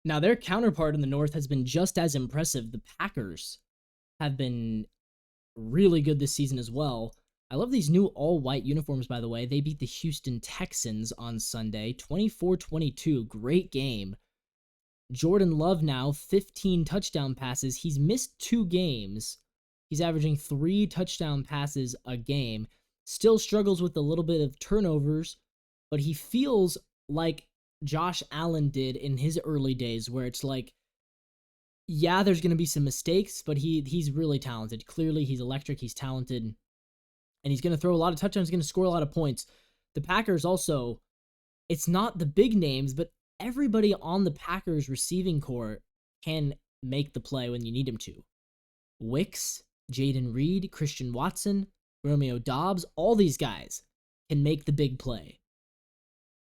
Now, their counterpart in the North has been just as impressive. The Packers have been really good this season as well. I love these new all-white uniforms, by the way. They beat the Houston Texans on Sunday, 24-22. Great game. Jordan Love now, 15 touchdown passes. He's missed 2 games. He's averaging 3 touchdown passes a game. Still struggles with a little bit of turnovers, but he feels like Josh Allen did in his early days, where it's like, yeah, there's going to be some mistakes, but he's really talented. Clearly, he's electric, he's talented, and he's going to throw a lot of touchdowns, he's going to score a lot of points. The Packers also, it's not the big names, but everybody on the Packers receiving core can make the play when you need him to. Wicks, Jaden Reed, Christian Watson, Romeo Dobbs, all these guys can make the big play.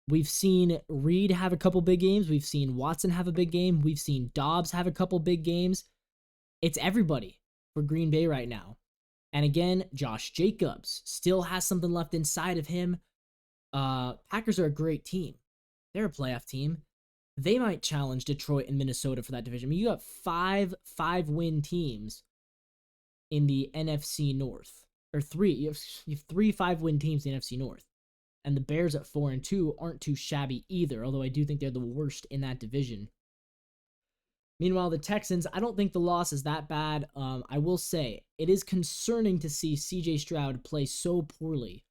We've seen Reed have a couple big games. We've seen Watson have a big game. We've seen Dobbs have a couple big games. It's everybody for Green Bay right now. And again, Josh Jacobs still has something left inside of him. Packers are a great team. They're a playoff team. They might challenge Detroit and Minnesota for that division. I mean, you got five-win teams in the NFC North. Or 3. You have 3 5-win teams in the NFC North. And the Bears at 4-2 aren't too shabby either, although I do think they're the worst in that division. Meanwhile, the Texans, I don't think the loss is that bad. I will say, it is concerning to see CJ Stroud play so poorly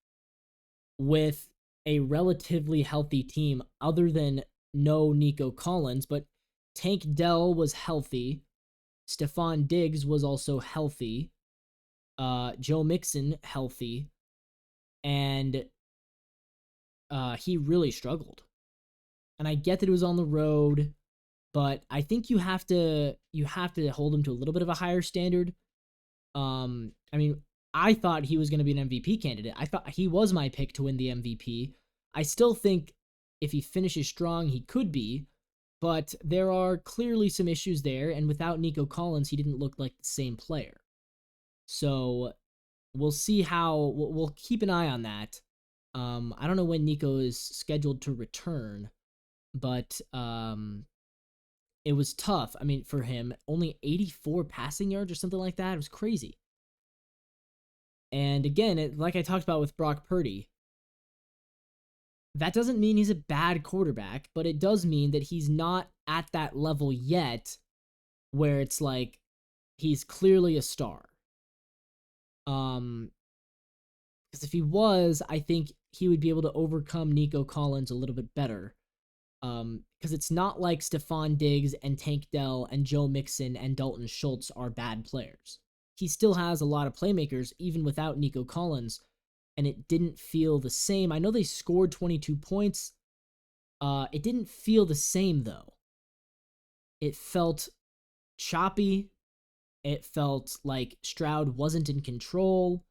with a relatively healthy team, other than no Nico Collins, but Tank Dell was healthy. Stephon Diggs was also healthy. Joe Mixon healthy. And he really struggled. And I get that it was on the road, but I think you have to hold him to a little bit of a higher standard. I mean, I thought he was going to be an MVP candidate. I thought he was my pick to win the MVP. I still think if he finishes strong, he could be, but there are clearly some issues there, and without Nico Collins, he didn't look like the same player. So we'll see how, we'll keep an eye on that. I don't know when Nico is scheduled to return, but it was tough. I mean, for him, only 84 passing yards or something like that. It was crazy. And again, like I talked about with Brock Purdy, that doesn't mean he's a bad quarterback, but it does mean that he's not at that level yet where it's like he's clearly a star. Because if he was, I think he would be able to overcome Nico Collins a little bit better. Because it's not like Stephon Diggs and Tank Dell and Joe Mixon and Dalton Schultz are bad players. He still has a lot of playmakers, even without Nico Collins, and it didn't feel the same. I know they scored 22 points. It didn't feel the same, though. It felt choppy. It felt like Stroud wasn't in control.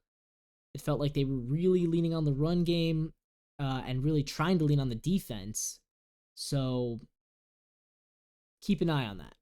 It felt like they were really leaning on the run game and really trying to lean on the defense. So keep an eye on that.